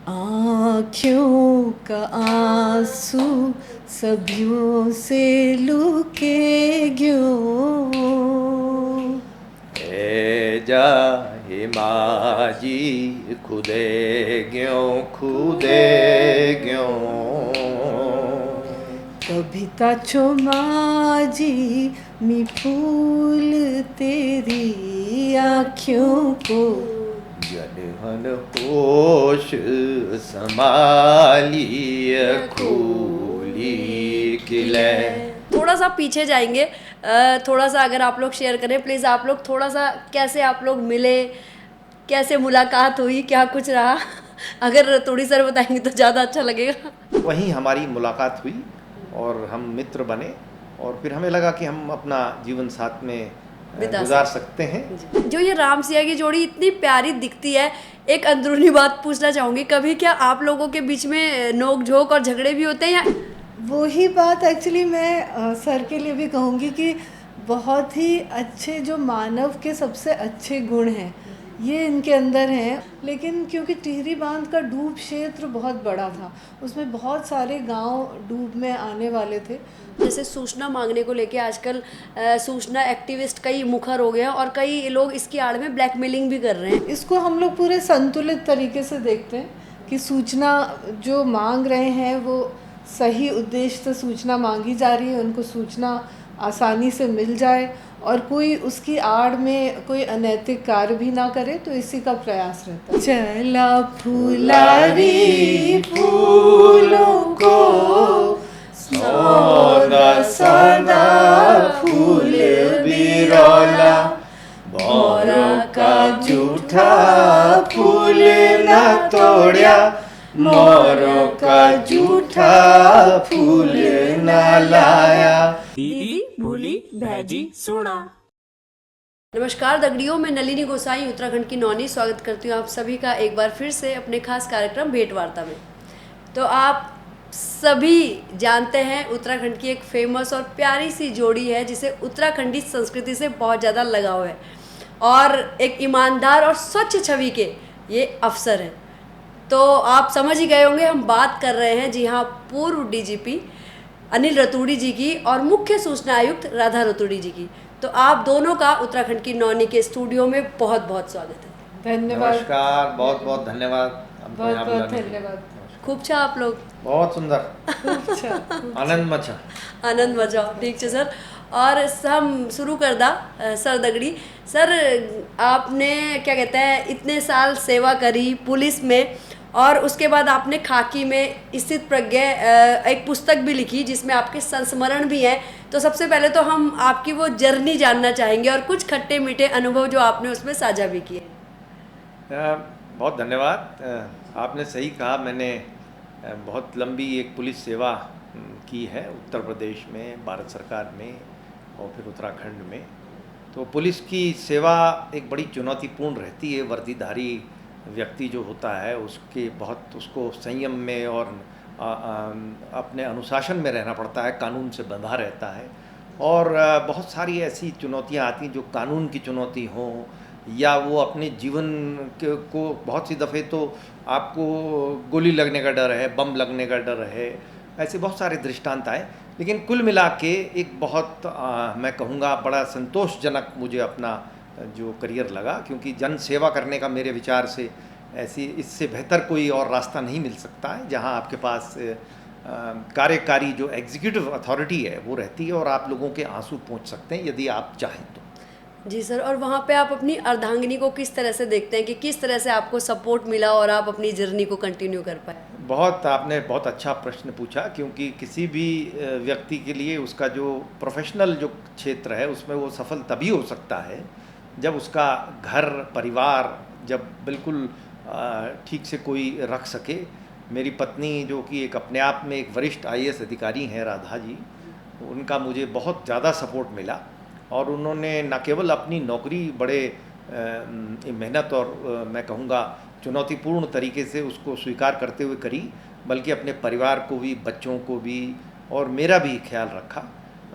आँखों का आंसू सदियों से लुके क्यों। ए जाहि माजी खुदे ग्यों कविता छो माजी मी फूल तेरी आँखों को जनहन होश संभाली खूली किले। थोड़ा सा पीछे जाएंगे, थोड़ा सा अगर आप लोग शेयर करें प्लीज़। आप लोग थोड़ा सा कैसे आप लोग मिले, कैसे मुलाकात हुई, क्या कुछ रहा अगर थोड़ी सर बताएंगे तो ज़्यादा अच्छा लगेगा। वहीं हमारी मुलाकात हुई और हम मित्र बने और फिर हमें लगा कि हम अपना जीवन साथ में गुजार सकते हैं। जो ये राम सिया की जोड़ी इतनी प्यारी दिखती है, एक अंदरूनी बात पूछना चाहूँगी, कभी क्या आप लोगों के बीच में नोक झोंक और झगड़े भी होते हैं या? वही बात एक्चुअली मैं सर के लिए भी कहूँगी कि बहुत ही अच्छे जो मानव के सबसे अच्छे गुण हैं ये इनके अंदर हैं। लेकिन क्योंकि टिहरी बांध का डूब क्षेत्र बहुत बड़ा था, उसमें बहुत सारे गांव डूब में आने वाले थे। जैसे सूचना मांगने को लेके आजकल सूचना एक्टिविस्ट कई मुखर हो गए हैं और कई लोग इसकी आड़ में ब्लैकमेलिंग भी कर रहे हैं। इसको हम लोग पूरे संतुलित तरीके से देखते हैं कि सूचना जो मांग रहे हैं वो सही उद्देश्य से सूचना मांगी जा रही है, उनको सूचना आसानी से मिल जाए और कोई उसकी आड़ में कोई अनैतिक कार्य भी ना करे, तो इसी का प्रयास रहता है। चला फुलारी फूलों को सौदा सौदा फूल बिरौला, मोरा का जूठा फूल न तोड़या, मोरों का जूठा फूल न लाया। दीदी भूली भैजी सुना। नमस्कार दगड़ियों, मैं नलिनी गोसाई उत्तराखंड की नौनी स्वागत करती हूँ आप सभी का एक बार फिर से अपने खास कार्यक्रम भेंट वार्ता में। तो आप सभी जानते हैं उत्तराखंड की एक फेमस और प्यारी सी जोड़ी है जिसे उत्तराखंडी संस्कृति से बहुत ज़्यादा लगाव है और एक ईमानदार और स्वच्छ छवि के ये अफसर हैं। तो आप समझ ही गए होंगे हम बात कर रहे हैं, जी हाँ, पूर्व डीजीपी अनिल रतूड़ी जी की और मुख्य सूचना आयुक्त राधा रतूड़ी जी की। तो आप दोनों का उत्तराखंड की नौनी के स्टूडियो में बहुत बहुत स्वागत है। धन्यवाद। नमस्कार, बहुत बहुत धन्यवाद। बहुत बहुत धन्यवाद। खूब छा आप लोग, बहुत सुंदर, आनंद मचा, आनंद मचाओ। ठीक है सर, और हम शुरू कर दा सर दगड़ी। सर आपने क्या कहते हैं इतने साल सेवा करी पुलिस में और उसके बाद आपने खाकी में स्थित प्रज्ञ एक पुस्तक भी लिखी जिसमें आपके संस्मरण भी हैं। तो सबसे पहले तो हम आपकी वो जर्नी जानना चाहेंगे और कुछ खट्टे मीठे अनुभव जो आपने उसमें साझा भी किए। बहुत धन्यवाद। आपने सही कहा, मैंने बहुत लंबी एक पुलिस सेवा की है उत्तर प्रदेश में, भारत सरकार में और फिर उत्तराखंड में। तो पुलिस की सेवा एक बड़ी चुनौतीपूर्ण रहती है। वर्दीधारी व्यक्ति जो होता है उसको संयम में और अपने अनुशासन में रहना पड़ता है, कानून से बंधा रहता है और बहुत सारी ऐसी चुनौतियां आती हैं जो कानून की चुनौती हों या वो अपने जीवन को बहुत सी दफ़े तो आपको गोली लगने का डर है, बम लगने का डर है, ऐसे बहुत सारे दृष्टांत आए। लेकिन कुल मिला के एक बहुत मैं कहूँगा बड़ा संतोषजनक मुझे अपना जो करियर लगा, क्योंकि जन सेवा करने का मेरे विचार से ऐसी इससे बेहतर कोई और रास्ता नहीं मिल सकता है, जहाँ आपके पास कार्यकारी जो एग्जीक्यूटिव अथॉरिटी है वो रहती है और आप लोगों के आंसू पहुँच सकते हैं यदि आप चाहें तो। जी सर, और वहाँ पे आप अपनी अर्धांगिनी को किस तरह से देखते हैं कि किस तरह से आपको सपोर्ट मिला और आप अपनी जर्नी को कंटिन्यू कर पाए? आपने बहुत अच्छा प्रश्न पूछा, क्योंकि किसी भी व्यक्ति के लिए उसका जो प्रोफेशनल जो क्षेत्र है उसमें वो सफल तभी हो सकता है जब उसका घर परिवार जब बिल्कुल ठीक से कोई रख सके। मेरी पत्नी जो कि एक अपने आप में एक वरिष्ठ IAS अधिकारी हैं, राधा जी, उनका मुझे बहुत ज़्यादा सपोर्ट मिला और उन्होंने न केवल अपनी नौकरी बड़े मेहनत और मैं कहूँगा चुनौतीपूर्ण तरीके से उसको स्वीकार करते हुए करी, बल्कि अपने परिवार को भी, बच्चों को भी और मेरा भी ख्याल रखा।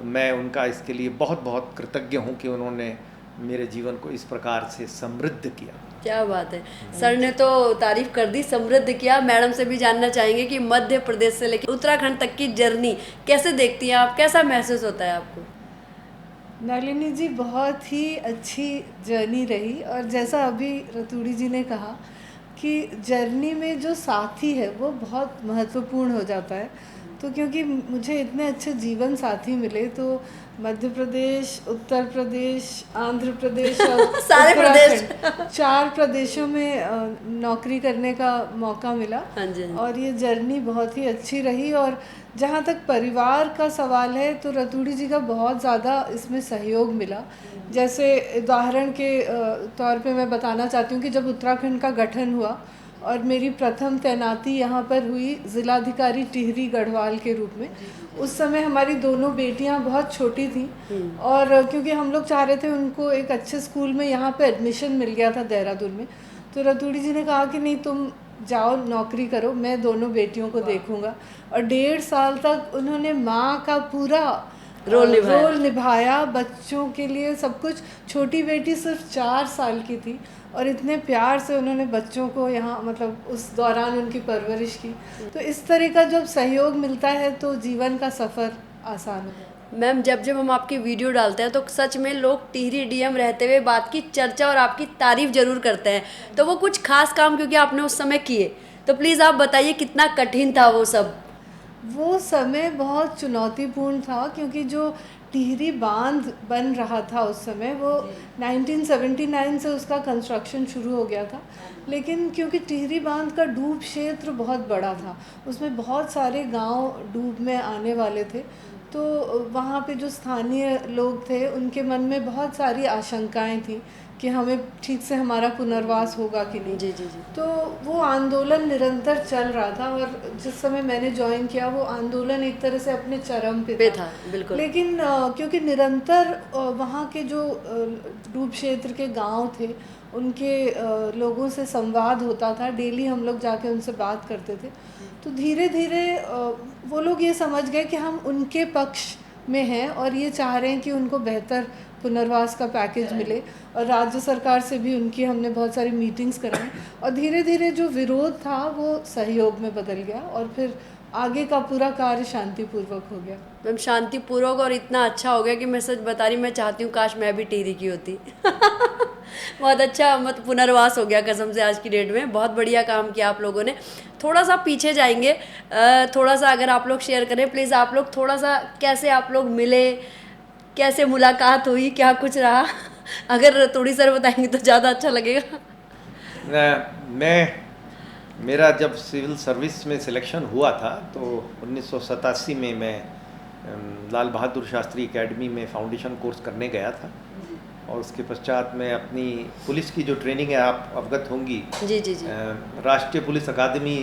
मैं उनका इसके लिए बहुत बहुत कृतज्ञ हूँ कि उन्होंने मेरे जीवन को इस प्रकार से समृद्ध किया। क्या बात है। सर ने तो तारीफ कर दी, समृद्ध किया। मैडम से भी जानना चाहेंगे कि मध्य प्रदेश से लेकर उत्तराखंड तक की जर्नी कैसे देखती हैं आप, कैसा महसूस होता है आपको? नलिनी जी, बहुत ही अच्छी जर्नी रही। और जैसा अभी रतूड़ी जी ने कहा कि जर्नी में जो साथी है वो बहुत महत्वपूर्ण हो जाता है। तो क्योंकि मुझे इतने अच्छे जीवन साथी मिले, तो मध्य प्रदेश, उत्तर प्रदेश, आंध्र प्रदेश और सारे प्रदेश। उत्तराखंड, 4 प्रदेशों में नौकरी करने का मौका मिला। हाँ जी, हाँ जी। और ये जर्नी बहुत ही अच्छी रही। और जहाँ तक परिवार का सवाल है, तो रतूड़ी जी का बहुत ज़्यादा इसमें सहयोग मिला। जैसे उदाहरण के तौर पे मैं बताना चाहती हूँ कि जब उत्तराखंड का गठन हुआ और मेरी प्रथम तैनाती यहाँ पर हुई ज़िलाधिकारी टिहरी गढ़वाल के रूप में, उस समय हमारी दोनों बेटियाँ बहुत छोटी थीं। और क्योंकि हम लोग चाह रहे थे उनको एक अच्छे स्कूल में यहाँ पे एडमिशन मिल गया था देहरादून में, तो रतूड़ी जी ने कहा कि नहीं, तुम जाओ नौकरी करो, मैं दोनों बेटियों को देखूंगा। और 1.5 साल तक उन्होंने माँ का पूरा रोल निभाया, बच्चों के लिए सब कुछ। छोटी बेटी सिर्फ 4 साल की थी और इतने प्यार से उन्होंने बच्चों को यहाँ, मतलब उस दौरान उनकी परवरिश की। तो इस तरह का जब सहयोग मिलता है तो जीवन का सफ़र आसान होता है। मैम, जब जब हम आपकी वीडियो डालते हैं तो सच में लोग टिहरी डीएम रहते हुए बात की चर्चा और आपकी तारीफ जरूर करते हैं। तो वो कुछ खास काम क्योंकि आपने उस समय किए, तो प्लीज़ आप बताइए कितना कठिन था वो सब? वो समय बहुत चुनौतीपूर्ण था, क्योंकि जो टिहरी बांध बन रहा था उस समय, वो 1979 से उसका कंस्ट्रक्शन शुरू हो गया था। लेकिन क्योंकि टिहरी बांध का डूब क्षेत्र बहुत बड़ा था, उसमें बहुत सारे गांव डूब में आने वाले थे, तो वहाँ पे जो स्थानीय लोग थे उनके मन में बहुत सारी आशंकाएं थी कि हमें ठीक से हमारा पुनर्वास होगा कि नहीं। जी जी जी। तो वो आंदोलन निरंतर चल रहा था, और जिस समय मैंने ज्वाइन किया वो आंदोलन एक तरह से अपने चरम पे था। बिल्कुल। लेकिन क्योंकि निरंतर वहाँ के जो डूब क्षेत्र के गांव थे उनके लोगों से संवाद होता था, डेली हम लोग जाके उनसे बात करते थे। तो धीरे धीरे वो लोग ये समझ गए कि हम उनके पक्ष में हैं और ये चाह रहे हैं कि उनको बेहतर पुनर्वास का पैकेज मिले। और राज्य सरकार से भी उनकी हमने बहुत सारी मीटिंग्स कराई, और धीरे धीरे जो विरोध था वो सहयोग में बदल गया, और फिर आगे का पूरा कार्य शांतिपूर्वक हो गया। मैम, शांतिपूर्वक और इतना अच्छा हो गया कि मैं सच बता रही, मैं चाहती हूँ काश मैं भी टिहरी की होती। बहुत अच्छा, मत पुनर्वास हो गया कसम से आज की डेट में। बहुत बढ़िया काम किया आप लोगों ने। थोड़ा सा पीछे जाएंगे, थोड़ा सा अगर आप लोग शेयर करें प्लीज़, आप लोग थोड़ा सा कैसे आप लोग मिले, कैसे मुलाकात हुई, क्या कुछ रहा? अगर थोड़ी सर बताएंगे तो ज़्यादा अच्छा लगेगा। मेरा जब सिविल सर्विस में सिलेक्शन हुआ था तो 1987 में मैं लाल बहादुर शास्त्री एकेडमी में फाउंडेशन कोर्स करने गया था, और उसके पश्चात मैं अपनी पुलिस की जो ट्रेनिंग है, आप अवगत होंगी, जी जी जी, राष्ट्रीय पुलिस अकादमी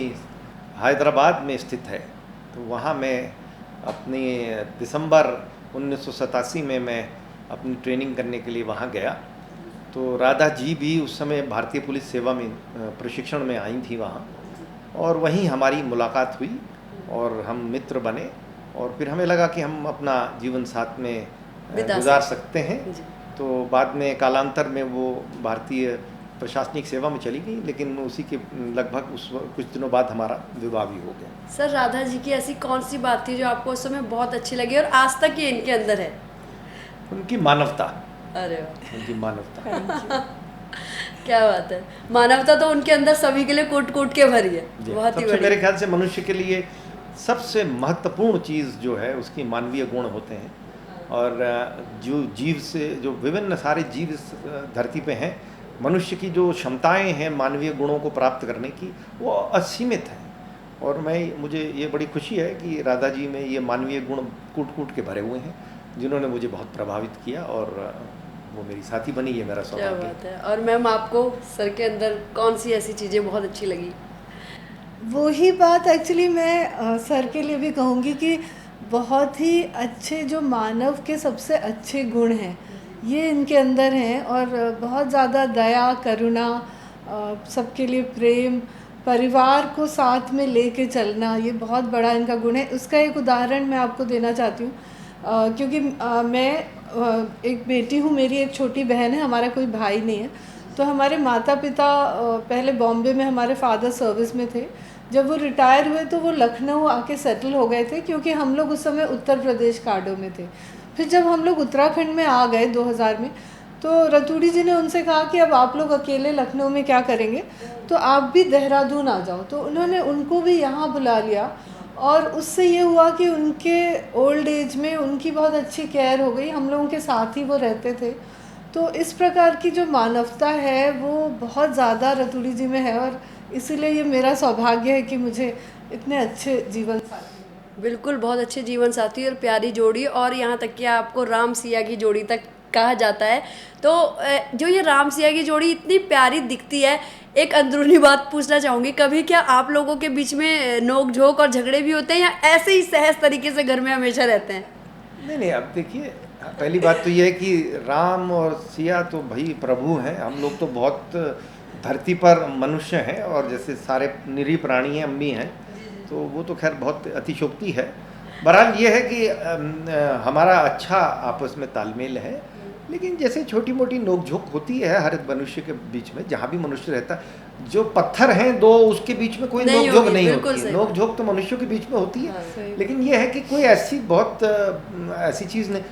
हैदराबाद में स्थित है, तो वहाँ मैं अपनी दिसंबर 1987 में मैं अपनी ट्रेनिंग करने के लिए वहाँ गया। तो राधा जी भी उस समय भारतीय पुलिस सेवा में प्रशिक्षण में आई थी वहाँ, और वहीं हमारी मुलाकात हुई और हम मित्र बने, और फिर हमें लगा कि हम अपना जीवन साथ में गुजार सकते हैं। तो बाद में कालांतर में वो भारतीय प्रशासनिक सेवा में चली गई, लेकिन उसी के लगभग कुछ दिनों बाद हमारा विवाह भी हो गया। सर, राधा जी की ऐसी कौन सी बात थी जो आपको उस समय बहुत अच्छी लगी और आज तक ये इनके अंदर है? उनकी मानवता। अरे वाह, उनकी मानवता। क्या बात है। मानवता तो उनके अंदर सभी के लिए कूट कूट के भरी है। बहुत ही बढ़िया। मेरे ख्याल से मनुष्य के लिए सबसे महत्वपूर्ण चीज़ जो है उसकी मानवीय गुण होते हैं, और जो जीव से, जो विभिन्न सारे जीव इस धरती पे हैं, मनुष्य की जो क्षमताएं हैं मानवीय गुणों को प्राप्त करने की, वो असीमित हैं। और मुझे ये बड़ी खुशी है कि राधा जी में ये मानवीय गुण कूट कूट के भरे हुए हैं, जिन्होंने मुझे बहुत प्रभावित किया, और वो मेरी साथी बनी, है मेरा सौभाग्य। क्या बात है। और मैम, आपको सर के अंदर कौन सी ऐसी चीज़ें बहुत अच्छी लगी? वही बात एक्चुअली मैं सर के लिए भी कहूँगी कि बहुत ही अच्छे, जो मानव के सबसे अच्छे गुण हैं ये इनके अंदर हैं, और बहुत ज़्यादा दया, करुणा, सबके लिए प्रेम, परिवार को साथ में लेके चलना, ये बहुत बड़ा इनका गुण है। उसका एक उदाहरण मैं आपको देना चाहती हूँ, क्योंकि मैं एक बेटी हूँ, मेरी एक छोटी बहन है, हमारा कोई भाई नहीं है। तो हमारे माता पिता पहले बॉम्बे में हमारे फादर सर्विस में थे। जब वो रिटायर हुए तो वो लखनऊ आके सेटल हो गए थे, क्योंकि हम लोग उस समय उत्तर प्रदेश काडो में थे। फिर जब हम लोग उत्तराखंड में आ गए 2000 में, तो रतूड़ी जी ने उनसे कहा कि अब आप लोग अकेले लखनऊ में क्या करेंगे, तो आप भी देहरादून आ जाओ। तो उन्होंने उनको भी यहाँ बुला लिया, और उससे ये हुआ कि उनके ओल्ड एज में उनकी बहुत अच्छी केयर हो गई, हम लोगों के साथ ही वो रहते थे। तो इस प्रकार की जो मानवता है वो बहुत ज़्यादा रतूड़ी जी में है, और इसीलिए ये मेरा सौभाग्य है कि मुझे इतने अच्छे जीवन साथी। बिल्कुल, बहुत अच्छे जीवन साथी और प्यारी जोड़ी, और यहाँ तक कि आपको राम सिया की जोड़ी तक कहा जाता है। तो जो ये राम सिया की जोड़ी इतनी प्यारी दिखती है, एक अंदरूनी बात पूछना चाहूँगी, कभी क्या आप लोगों के बीच में नोक झोंक और झगड़े भी होते हैं, या ऐसे ही सहज तरीके से घर में हमेशा रहते हैं? नहीं, अब देखिए, पहली बात तो ये है कि राम और सिया तो भाई प्रभु हैं, हम लोग तो बहुत धरती पर मनुष्य हैं, और जैसे सारे निरीह प्राणी हैं, हम भी हैं, तो वो तो खैर बहुत अतिशोक्ति है। बहरहाल ये है कि हमारा अच्छा आपस में तालमेल है, लेकिन जैसे छोटी मोटी नोकझोंक होती है हर मनुष्य के बीच में, जहाँ भी मनुष्य रहता है। जो पत्थर हैं दो, उसके बीच में कोई नोकझोंक नहीं होती है। नोकझोंक तो मनुष्यों के बीच में होती है, लेकिन ये है कि कोई ऐसी बहुत ऐसी चीज़ नहीं।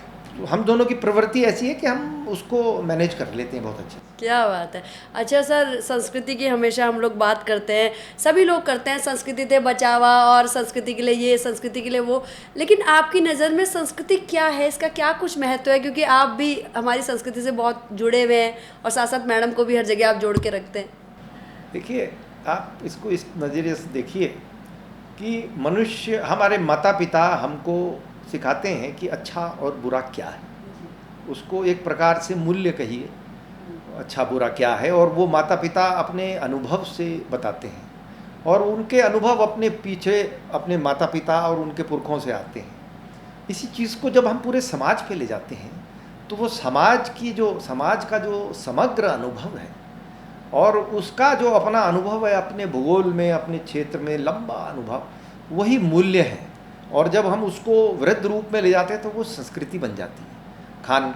हम दोनों की प्रवृत्ति ऐसी है कि हम उसको मैनेज कर लेते हैं बहुत अच्छे। क्या बात है। अच्छा सर, संस्कृति की हमेशा हम लोग बात करते हैं, सभी लोग करते हैं, संस्कृति से बचावा, और संस्कृति के लिए ये, संस्कृति के लिए वो, लेकिन आपकी नज़र में संस्कृति क्या है, इसका क्या कुछ महत्व है? क्योंकि आप भी हमारी संस्कृति से बहुत जुड़े हुए हैं, और साथ साथ मैडम को भी हर जगह आप जोड़ के रखते हैं। देखिए, आप इसको इस नज़रिए से देखिए कि मनुष्य, हमारे माता पिता हमको सिखाते हैं कि अच्छा और बुरा क्या है, उसको एक प्रकार से मूल्य कहिए, अच्छा बुरा क्या है, और वो माता पिता अपने अनुभव से बताते हैं, और उनके अनुभव अपने पीछे अपने माता पिता और उनके पुरखों से आते हैं। इसी चीज़ को जब हम पूरे समाज पे ले जाते हैं, तो वो समाज का जो समग्र अनुभव है, और उसका जो अपना अनुभव है अपने भूगोल में, अपने क्षेत्र में लंबा अनुभव, वही मूल्य है। और जब हम उसको वृद्ध रूप में ले जाते हैं तो वो संस्कृति बन जाती है।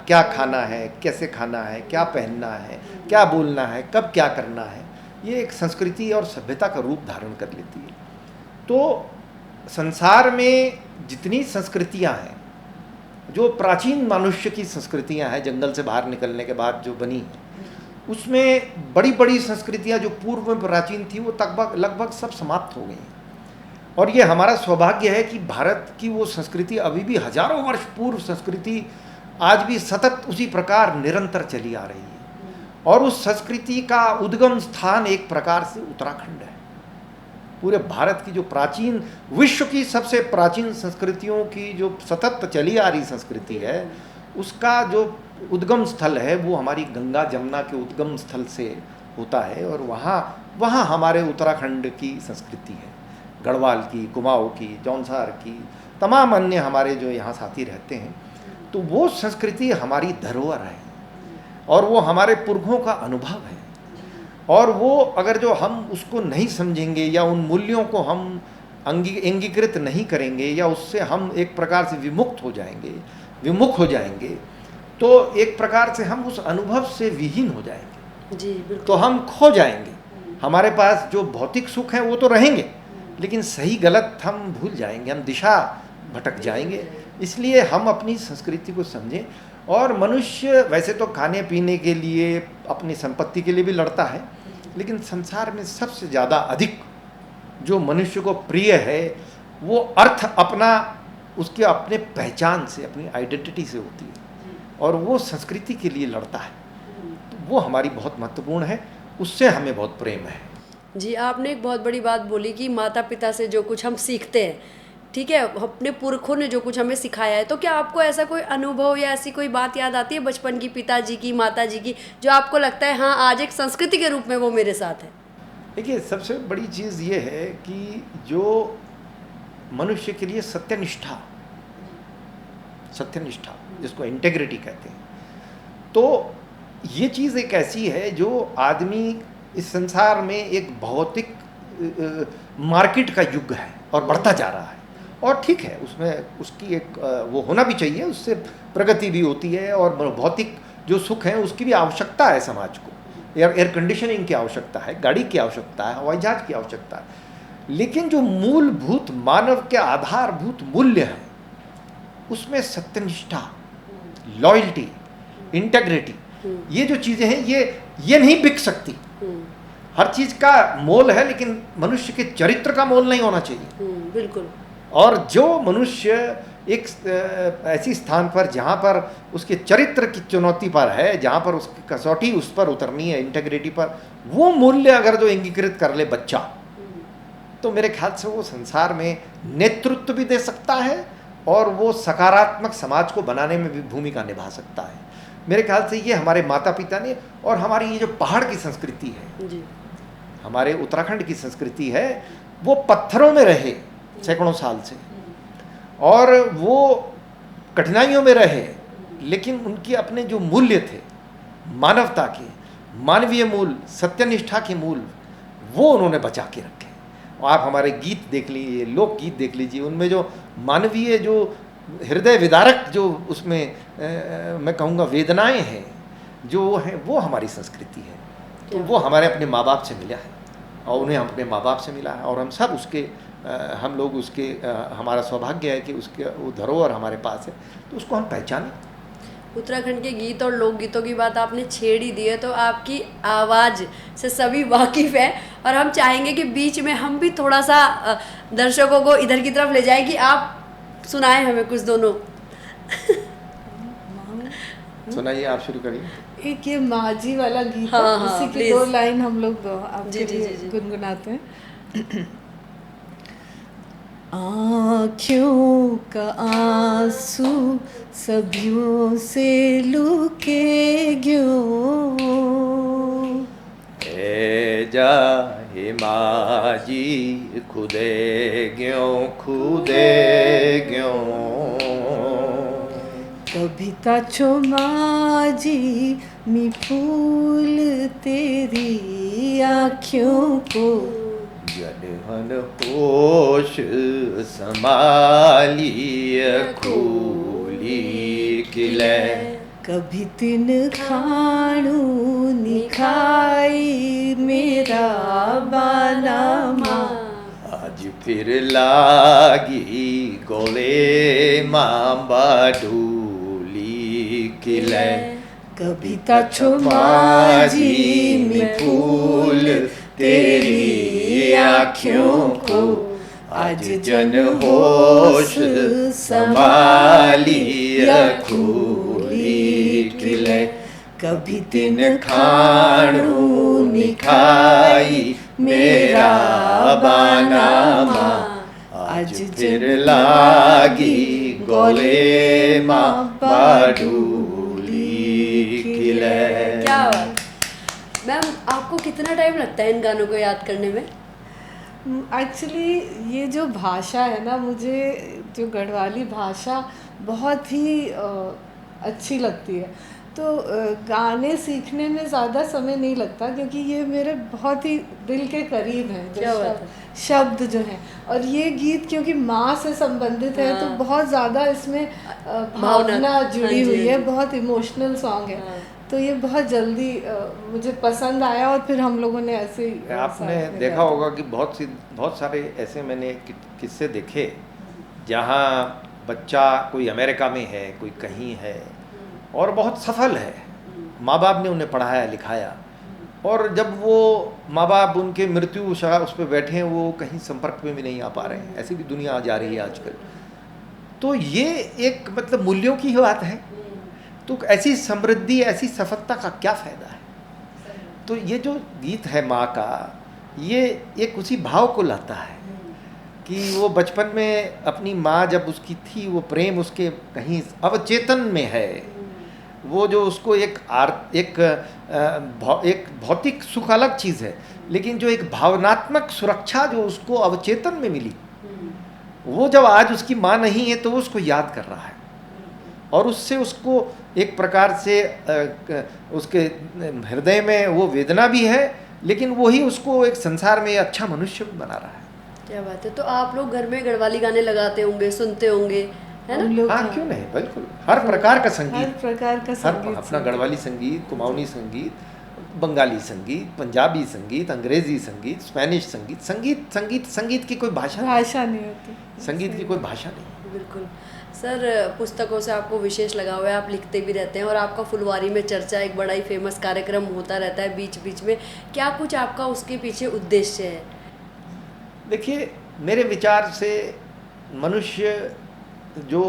क्या खाना है, कैसे खाना है, क्या पहनना है, क्या बोलना है, कब क्या करना है, ये एक संस्कृति और सभ्यता का रूप धारण कर लेती है। तो संसार में जितनी संस्कृतियां हैं, जो प्राचीन मनुष्य की संस्कृतियां हैं, जंगल से बाहर निकलने के बाद जो बनी हैं, उसमें बड़ी बड़ी संस्कृतियां जो पूर्व में प्राचीन थी, वो लगभग सब समाप्त हो गई हैं। और ये हमारा सौभाग्य है कि भारत की वो संस्कृति अभी भी हजारों वर्ष पूर्व संस्कृति आज भी सतत उसी प्रकार निरंतर चली आ रही है। और उस संस्कृति का उद्गम स्थान एक प्रकार से उत्तराखंड है। पूरे भारत की जो प्राचीन, विश्व की सबसे प्राचीन संस्कृतियों की जो सतत चली आ रही संस्कृति है, उसका जो उद्गम स्थल है वो हमारी गंगा जमुना के उद्गम स्थल से होता है। और वहाँ हमारे उत्तराखंड की संस्कृति है, गढ़वाल की, कुमाऊँ की, जौनसार की, तमाम अन्य हमारे जो यहाँ साथी रहते हैं। तो वो संस्कृति हमारी धरोहर है, और वो हमारे पुरखों का अनुभव है। और वो अगर जो हम उसको नहीं समझेंगे, या उन मूल्यों को हम अंगीकृत नहीं करेंगे, या उससे हम एक प्रकार से विमुख हो जाएंगे, तो एक प्रकार से हम उस अनुभव से विहीन हो जाएंगे। जी बिल्कुल। तो हम खो जाएंगे। हमारे पास जो भौतिक सुख है वो तो रहेंगे, लेकिन सही गलत हम भूल जाएंगे, हम दिशा भटक जाएंगे। इसलिए हम अपनी संस्कृति को समझें। और मनुष्य वैसे तो खाने पीने के लिए, अपनी संपत्ति के लिए भी लड़ता है, लेकिन संसार में सबसे ज़्यादा अधिक जो मनुष्य को प्रिय है, वो अर्थ उसके अपने पहचान से, अपनी आइडेंटिटी से होती है, और वो संस्कृति के लिए लड़ता है। तो वो हमारी बहुत महत्वपूर्ण है, उससे हमें बहुत प्रेम है। जी, आपने एक बहुत बड़ी बात बोली कि माता पिता से जो कुछ हम सीखते हैं, ठीक है, अपने पुरखों ने जो कुछ हमें सिखाया है, तो क्या आपको ऐसा कोई अनुभव या ऐसी कोई बात याद आती है बचपन की, पिताजी की, माताजी की, जो आपको लगता है हाँ आज एक संस्कृति के रूप में वो मेरे साथ है? देखिए, सबसे बड़ी चीज़ ये है कि जो मनुष्य के लिए सत्यनिष्ठा जिसको इंटेग्रिटी कहते हैं, तो ये चीज़ एक ऐसी है जो आदमी इस संसार में एक भौतिक मार्केट का युग है और बढ़ता जा रहा है। और ठीक है, उसमें उसकी एक वो होना भी चाहिए, उससे प्रगति भी होती है, और भौतिक जो सुख है उसकी भी आवश्यकता है समाज को। एयर कंडीशनिंग की आवश्यकता है, गाड़ी की आवश्यकता है, हवाई जहाज की आवश्यकता है, लेकिन जो मूलभूत मानव के आधारभूत मूल्य हैं उसमें सत्यनिष्ठा, लॉयल्टी, इंटेग्रिटी, ये जो चीज़ें हैं ये नहीं बिक सकती। हर चीज़ का मोल है, लेकिन मनुष्य के चरित्र का मोल नहीं होना चाहिए। बिल्कुल। और जो मनुष्य एक ऐसी स्थान पर जहाँ पर उसके चरित्र की चुनौती पर है, जहाँ पर उसकी कसौटी उस पर उतरनी है, इंटेग्रिटी पर, वो मूल्य अगर जो इंगीकृत कर ले बच्चा, तो मेरे ख्याल से वो संसार में नेतृत्व भी दे सकता है और वो सकारात्मक समाज को बनाने में भी भूमिका निभा सकता है। मेरे ख्याल से ये हमारे माता पिता ने, और हमारी ये जो पहाड़ की संस्कृति है जी। हमारे उत्तराखंड की संस्कृति है, वो पत्थरों में रहे सैकड़ों साल से, और वो कठिनाइयों में रहे, लेकिन उनके अपने जो मूल्य थे, मानवता के, मानवीय मूल, सत्यनिष्ठा के मूल, वो उन्होंने बचा के रखे। और आप हमारे गीत देख लीजिए, लोकगीत देख लीजिए, उनमें जो मानवीय, जो हृदय विदारक, जो उसमें मैं कहूँगा वेदनाएं हैं, जो हैं, वो हमारी संस्कृति है। तो वो हमारे अपने माँ बाप से मिला है, और उन्हें अपने माँ बाप से मिला है, और हम सब उसके हम लोग उसके हमारा सौभाग्य है कि उसके वो धरोहर हमारे पास है, तो उसको हम पहचानें। उत्तराखंड के गीत और लोकगीतों की बात आपने छेड़ ही दी है, तो आपकी आवाज़ से सभी वाकिफ़ हैं, और हम चाहेंगे कि बीच में हम भी थोड़ा सा दर्शकों को इधर की तरफ ले जाएं कि आप सुनाएं हमें कुछ दोनों। सुनाइए, आप शुरू करिए। एक ये माझी वाला गीत है, हाँ, उसी की प्लीज। 2 लाइन हम लोग आपके जी, लिए जी, जी। गुनगुनाते हैं। आँखों का आंसू सदियों से लुके क्यों, ए जाए माजी खुदे खुदे ग्यों, कभी ताचो माझी मी फूल तेरी आँखों को, जनहन होश संभालिय खूली किले, कभी तिन खाणू निखाई मेरा बाना माँ, आज फिर लागी गोले मांबा ढूली किले, कभी ताचो माझी मी फूल तेरी आँखों को, आज जन होश संभालिय खूली किले, कभी तिन खाणू निखाई मेरा बाना माँ, आज फिर लागी गोले माँ बाडूली किले। क्या बात। मैम, आपको कितना टाइम लगता है इन गानों को याद करने में? एक्चुअली ये जो भाषा है ना, मुझे जो गढ़वाली भाषा बहुत ही अच्छी लगती है, तो गाने सीखने में ज़्यादा समय नहीं लगता, क्योंकि ये मेरे बहुत ही दिल के करीब हैं क्या जो बात है। शब्द जो हैं, और ये गीत क्योंकि माँ से संबंधित है, तो बहुत ज़्यादा इसमें भावना जुड़ी हुई है, बहुत इमोशनल सॉन्ग है। तो ये बहुत जल्दी मुझे पसंद आया, और फिर हम लोगों ने ऐसे ही आपने देखा होगा कि बहुत सारे ऐसे मैंने किस्से देखे जहाँ बच्चा कोई अमेरिका में है, कोई कहीं है, और बहुत सफल है, माँ बाप ने उन्हें पढ़ाया लिखाया, और जब वो माँ बाप उनके मृत्यु उस पर बैठे हैं, वो कहीं संपर्क में भी नहीं आ पा रहे हैं। ऐसी भी दुनिया जा रही है आजकल। तो ये एक मतलब मूल्यों की ही बात है। तो ऐसी समृद्धि, ऐसी सफलता का क्या फ़ायदा है? तो ये जो गीत है माँ का, ये एक उसी भाव को लाता है कि वो बचपन में अपनी माँ जब उसकी थी, वो प्रेम उसके कहीं अवचेतन में है, वो जो उसको एक भौतिक सुख अलग चीज़ है, लेकिन जो एक भावनात्मक सुरक्षा जो उसको अवचेतन में मिली, वो जब आज उसकी माँ नहीं है तो वो उसको याद कर रहा है, और उससे उसको एक प्रकार से उसके हृदय में वो वेदना भी है, लेकिन वही उसको एक संसार में अच्छा मनुष्य बना रहा है। क्या बात है। तो आप लोग घर में गढ़वाली गाने लगाते होंगे, सुनते होंगे, है ना? हाँ, क्यों नहीं, बिल्कुल। हर प्रकार का संगीत, हर प्रकार का संगीत, अपना गढ़वाली संगीत, कुमाऊनी संगीत, बंगाली संगीत, पंजाबी संगीत, अंग्रेजी संगीत, स्पेनिश संगीत, संगीत की कोई भाषा नहीं होती, संगीत की कोई भाषा नहीं। बिल्कुल सर, पुस्तकों से आपको विशेष लगाव है, आप लिखते भी रहते हैं और आपका फुलवारी में चर्चा एक बड़ा ही फेमस कार्यक्रम होता रहता है बीच बीच में, क्या कुछ आपका उसके पीछे उद्देश्य है? देखिए, मेरे विचार से मनुष्य जो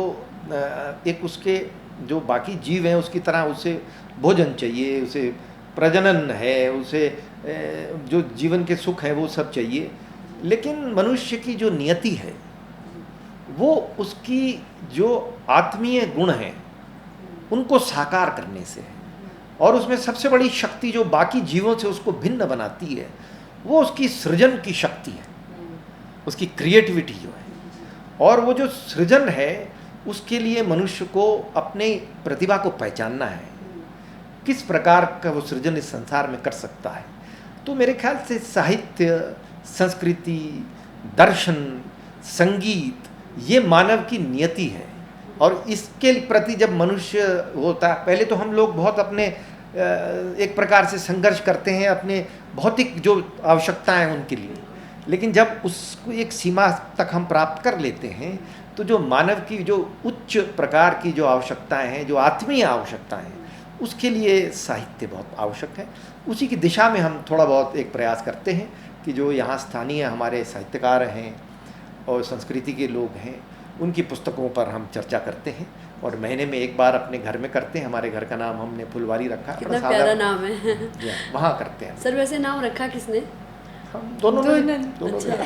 एक उसके जो बाकी जीव हैं उसकी तरह उसे भोजन चाहिए, उसे प्रजनन है, उसे जो जीवन के सुख हैं वो सब चाहिए, लेकिन मनुष्य की जो नियति है वो उसकी जो आत्मीय गुण हैं उनको साकार करने से है। और उसमें सबसे बड़ी शक्ति जो बाकी जीवों से उसको भिन्न बनाती है वो उसकी सृजन की शक्ति है, उसकी क्रिएटिविटी जो है। और वो जो सृजन है उसके लिए मनुष्य को अपने प्रतिभा को पहचानना है, किस प्रकार का वो सृजन इस संसार में कर सकता है। तो मेरे ख्याल से साहित्य, संस्कृति, दर्शन, संगीत ये मानव की नियति है। और इसके प्रति जब मनुष्य होता है, पहले तो हम लोग बहुत अपने एक प्रकार से संघर्ष करते हैं अपने भौतिक जो आवश्यकताएं हैं उनके लिए, लेकिन जब उसको एक सीमा तक हम प्राप्त कर लेते हैं तो जो मानव की जो उच्च प्रकार की जो आवश्यकताएं हैं, जो आत्मीय आवश्यकताएं हैं, उसके लिए साहित्य बहुत आवश्यक है। उसी की दिशा में हम थोड़ा बहुत एक प्रयास करते हैं कि जो यहाँ स्थानीय हमारे साहित्यकार हैं और संस्कृति के लोग हैं उनकी पुस्तकों पर हम चर्चा करते हैं और महीने में एक बार अपने घर में करते हैं। हमारे घर का नाम हमने फुलवारी रखा है, कितना प्यारा नाम है। वहाँ करते हैं। सर वैसे नाम रखा किसने? हम दोनों ने। अच्छा,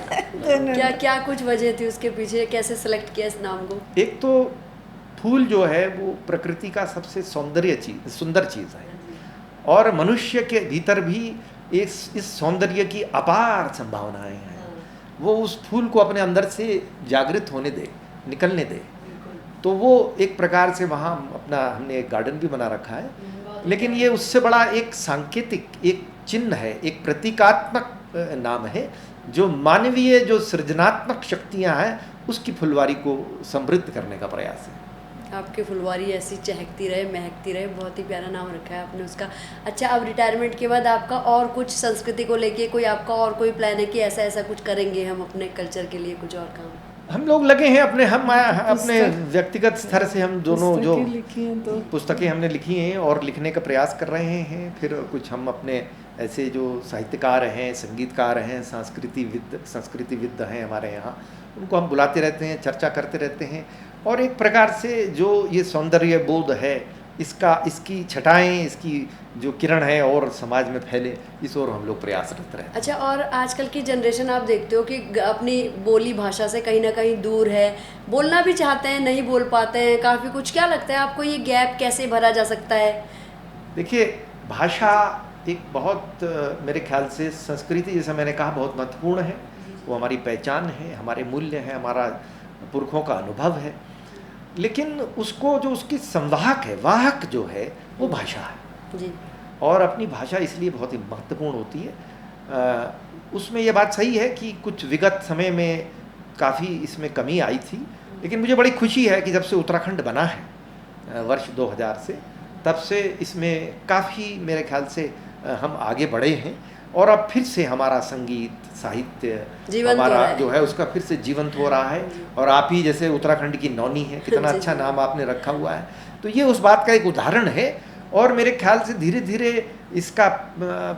क्या क्या कुछ वजह थी उसके पीछे, कैसे सेलेक्ट किया इस नाम को? एक तो फूल जो है वो प्रकृति का सबसे सुंदर चीज़ है और मनुष्य के भीतर भी इस सौंदर्य की अपार संभावनाएं हैं। वो उस फूल को अपने अंदर से जागृत होने दे, निकलने दे, तो वो एक प्रकार से वहाँ अपना हमने एक गार्डन भी बना रखा है। लेकिन ये उससे बड़ा एक सांकेतिक, एक चिन्ह है, एक प्रतीकात्मक नाम है जो मानवीय जो सृजनात्मक शक्तियाँ हैं उसकी फुलवारी को समृद्ध करने का प्रयास है। आपकी फुलवारी ऐसी चहकती रहे, महकती रहे, बहुत ही प्यारा नाम रखा है आपने उसका। अच्छा, अब रिटायरमेंट के बाद आपका और कुछ संस्कृति को लेके कोई आपका और कोई प्लान है कि ऐसा ऐसा कुछ करेंगे हम अपने कल्चर के लिए कुछ और काम? हम लोग लगे हैं अपने व्यक्तिगत स्तर से, हम दोनों जो पुस्तकें हमने लिखी हैं और लिखने का प्रयास कर रहे हैं। फिर कुछ हम अपने ऐसे जो साहित्यकार हैं, संगीतकार हैं, संस्कृतिविद हैं हमारे यहाँ, उनको हम बुलाते रहते हैं, चर्चा करते रहते हैं। और एक प्रकार से जो ये सौंदर्य बोध है इसकी छटाएं, इसकी जो किरण है और समाज में फैले, इस ओर हम लोग प्रयासरत रहे। अच्छा, और आजकल की जनरेशन आप देखते हो कि अपनी बोली भाषा से कहीं ना कहीं दूर है, बोलना भी चाहते हैं नहीं बोल पाते हैं काफ़ी कुछ, क्या लगता है आपको ये गैप कैसे भरा जा सकता है? देखिए, भाषा एक बहुत मेरे ख्याल से संस्कृति, जैसा मैंने कहा, बहुत महत्वपूर्ण है। वो हमारी पहचान है, हमारे मूल्य हैं, हमारा पुरखों का अनुभव है। लेकिन उसको जो उसकी संवाहक है, वाहक जो है, वो भाषा है जी। और अपनी भाषा इसलिए बहुत ही महत्वपूर्ण होती है। उसमें ये बात सही है कि कुछ विगत समय में काफ़ी इसमें कमी आई थी, लेकिन मुझे बड़ी खुशी है कि जब से उत्तराखंड बना है वर्ष 2000 से, तब से इसमें काफ़ी मेरे ख्याल से हम आगे बढ़े हैं और अब फिर से हमारा संगीत, साहित्य हमारा जो है उसका फिर से जीवंत हो रहा है। और आप ही जैसे उत्तराखंड की नौनी है, कितना अच्छा नाम आपने रखा हुआ है, तो ये उस बात का एक उदाहरण है। और मेरे ख्याल से धीरे धीरे इसका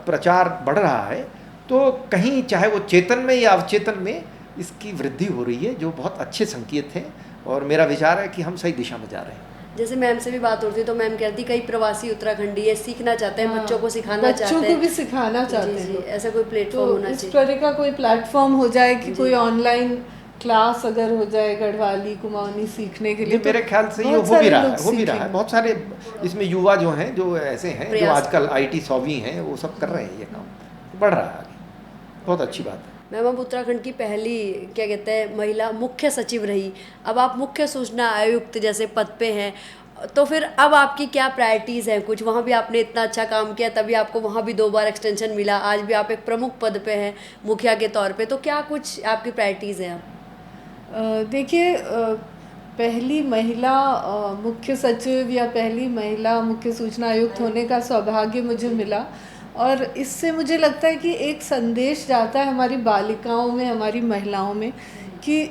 प्रचार बढ़ रहा है, तो कहीं चाहे वो चेतन में या अवचेतन में इसकी वृद्धि हो रही है, जो बहुत अच्छे संकेत हैं। और मेरा विचार है कि हम सही दिशा में जा रहे हैं। जैसे मैम से भी बात होती है तो मैम कहती कई प्रवासी उत्तराखंडी है, सीखना चाहते हैं, बच्चों को सिखाना चाहते हैं, बच्चों को भी सिखाना चाहते हैं। ऐसा कोई प्लेटफॉर्म होना चाहिए, इस तरह का कोई प्लेटफॉर्म हो जाए कि कोई ऑनलाइन क्लास अगर हो जाए गढ़वाली कुमाऊनी सीखने के लिए, मेरे ख्याल से ये हो भी रहा है। बहुत सारे इसमें युवा जो हैं, जो ऐसे हैं जो आजकल IT सौवी हैं, वो सब कर रहे हैं, ये काम बढ़ रहा है आगे, बहुत अच्छी बात है। मैम, अब उत्तराखंड की पहली क्या कहते हैं महिला मुख्य सचिव रही, अब आप मुख्य सूचना आयुक्त जैसे पद पे हैं, तो फिर अब आपकी क्या प्रायोरिटीज़ हैं? कुछ वहाँ भी आपने इतना अच्छा काम किया, तभी आपको वहाँ भी 2 बार एक्सटेंशन मिला, आज भी आप एक प्रमुख पद पे हैं मुखिया के तौर पे, तो क्या कुछ आपकी प्रायोरिटीज़ हैं? देखिए, पहली महिला मुख्य सचिव या पहली महिला मुख्य सूचना आयुक्त होने का सौभाग्य मुझे मिला और इससे मुझे लगता है कि एक संदेश जाता है हमारी बालिकाओं में, हमारी महिलाओं में, कि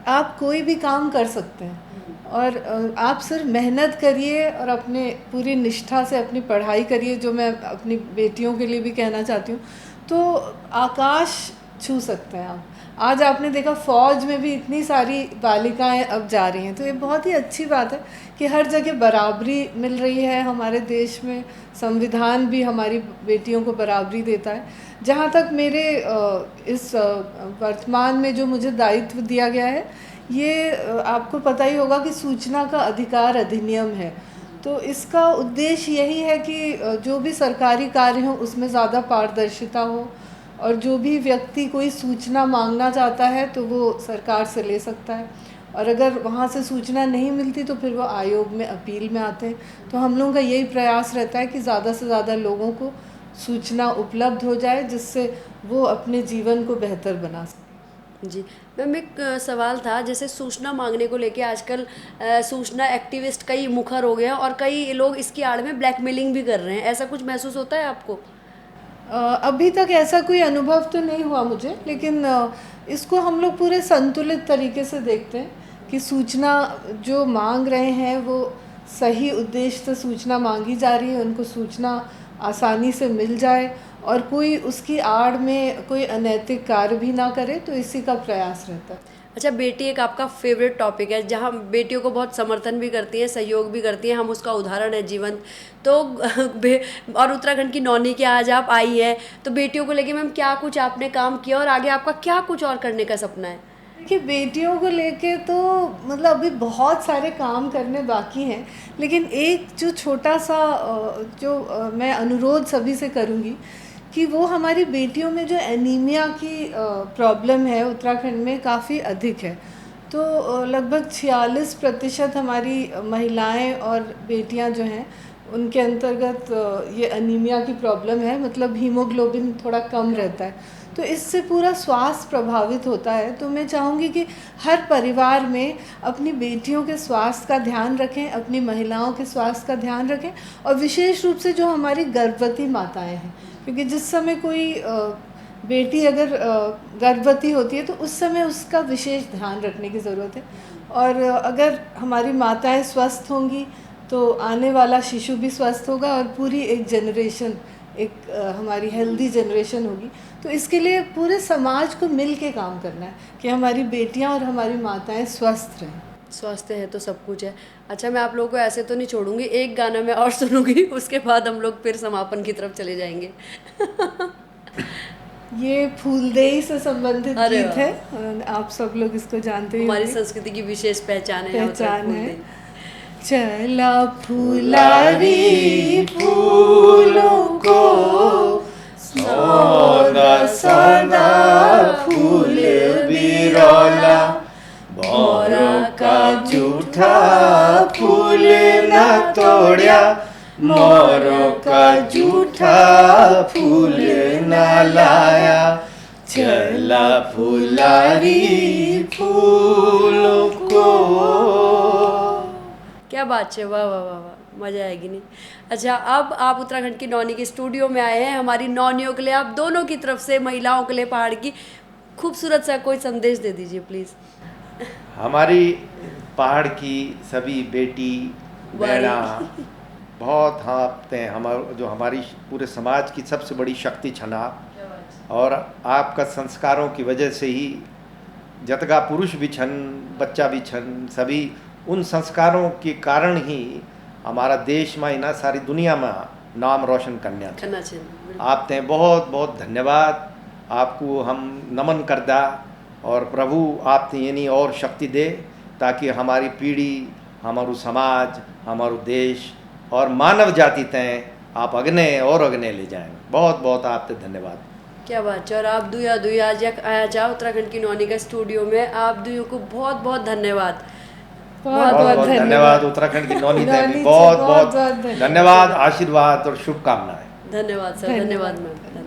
आप कोई भी काम कर सकते हैं और आप सिर्फ मेहनत करिए और अपने पूरी निष्ठा से अपनी पढ़ाई करिए, जो मैं अपनी बेटियों के लिए भी कहना चाहती हूँ, तो आकाश छू सकते हैं आप। आज आपने देखा फ़ौज में भी इतनी सारी बालिकाएं अब जा रही हैं, तो ये बहुत ही अच्छी बात है कि हर जगह बराबरी मिल रही है हमारे देश में। संविधान भी हमारी बेटियों को बराबरी देता है। जहाँ तक मेरे इस वर्तमान में जो मुझे दायित्व दिया गया है, ये आपको पता ही होगा कि सूचना का अधिकार अधिनियम है। तो इसका उद्देश्य यही है कि जो भी सरकारी कार्य हो उसमें ज़्यादा पारदर्शिता हो, और जो भी व्यक्ति कोई सूचना मांगना चाहता है तो वो सरकार से ले सकता है, और अगर वहाँ से सूचना नहीं मिलती तो फिर वो आयोग में अपील में आते हैं। तो हम लोगों का यही प्रयास रहता है कि ज़्यादा से ज़्यादा लोगों को सूचना उपलब्ध हो जाए, जिससे वो अपने जीवन को बेहतर बना सकें। जी मैम, एक सवाल था, जैसे सूचना मांगने को लेके आजकल सूचना एक्टिविस्ट कई मुखर हो गए हैं और कई लोग इसकी आड़ में ब्लैकमेलिंग भी कर रहे हैं, ऐसा कुछ महसूस होता है आपको? अभी तक ऐसा कोई अनुभव तो नहीं हुआ मुझे, लेकिन इसको हम लोग पूरे संतुलित तरीके से देखते हैं कि सूचना जो मांग रहे हैं वो सही उद्देश्य से सूचना मांगी जा रही है, उनको सूचना आसानी से मिल जाए और कोई उसकी आड़ में कोई अनैतिक कार्य भी ना करे, तो इसी का प्रयास रहता है। अच्छा, बेटी एक आपका फेवरेट टॉपिक है, जहाँ बेटियों को बहुत समर्थन भी करती हैं, सहयोग भी करती हैं, हम उसका उदाहरण है जीवन। तो और उत्तराखंड की नौनी के आज आप आई हैं, तो बेटियों को लेके मैम क्या कुछ आपने काम किया और आगे आपका क्या कुछ और करने का सपना है? देखिए, बेटियों को लेके तो मतलब अभी बहुत सारे काम करने बाकी हैं, लेकिन एक जो छोटा सा मैं अनुरोध सभी से करूँगी कि वो हमारी बेटियों में जो एनीमिया की प्रॉब्लम है उत्तराखंड में काफ़ी अधिक है। तो लगभग 46% हमारी महिलाएं और बेटियां जो हैं उनके अंतर्गत ये एनीमिया की प्रॉब्लम है, मतलब हीमोग्लोबिन थोड़ा कम रहता है। तो इससे पूरा स्वास्थ्य प्रभावित होता है। तो मैं चाहूँगी कि हर परिवार में अपनी बेटियों के स्वास्थ्य का ध्यान रखें, अपनी महिलाओं के स्वास्थ्य का ध्यान रखें, और विशेष रूप से जो हमारी गर्भवती माताएं हैं, क्योंकि जिस समय कोई बेटी अगर गर्भवती होती है तो उस समय उसका विशेष ध्यान रखने की ज़रूरत है। और अगर हमारी माताएं स्वस्थ होंगी तो आने वाला शिशु भी स्वस्थ होगा और पूरी एक जनरेशन, एक हमारी हेल्दी जनरेशन होगी। तो इसके लिए पूरे समाज को मिल के काम करना है कि हमारी बेटियां और हमारी माताएं स्वस्थ रहें। स्वास्थ्य है तो सब कुछ है। अच्छा, मैं आप लोगों को ऐसे तो नहीं छोड़ूंगी, एक गाना मैं और सुनूंगी, उसके बाद हम लोग फिर समापन की तरफ चले जाएंगे। ये फूलदेई से संबंधित अरे गीत है, आप सब लोग इसको जानते हैं। हमारी संस्कृति की विशेष पहचान है। पहचान है। चला फुलारी फूलों को सौदा सदा फूल बिरौला, मोरा का जूठा फूल न तोड़या, मोरों का जूठा फूल न लाया, चला फुलारी फूलों को। क्या बात है, वाह वाह वाह वाह, मज़ा आएगी नहीं। अच्छा, अब आप उत्तराखंड की नौनी के स्टूडियो में आए हैं, हमारी नौनियों के लिए, आप दोनों की तरफ से, महिलाओं के लिए पहाड़ की, खूबसूरत सा कोई संदेश दे दीजिए प्लीज़। हमारी पहाड़ की सभी बेटी बहना बहुत हाँपते हैं, जो हमारी पूरे समाज की सबसे बड़ी शक्ति छन आप, और आपका संस्कारों की वजह से ही जतगा पुरुष भी छन, बच्चा भी छन, सभी उन संस्कारों के कारण ही हमारा देश में इना सारी दुनिया में नाम रोशन करना चाहिए। आप ते बहुत बहुत धन्यवाद, आपको हम नमन करदा, और प्रभु आप यानी और शक्ति दे ताकि हमारी पीढ़ी, हमारू समाज, हमारू देश और मानव जाति तय आप अग्ने और अग्ने ले जाएं। बहुत बहुत आपसे धन्यवाद। क्या बात है। और आप दुया दुया आज आया जाओ उत्तराखंड की नौनी का स्टूडियो में, आप दुयो को बहुत बहुत धन्यवाद। बहुत बहुत धन्यवाद। उत्तराखंड की नौनी तय भी बहुत बहुत धन्यवाद, आशीर्वाद और शुभकामनाएं। धन्यवाद सर, धन्यवाद मैम।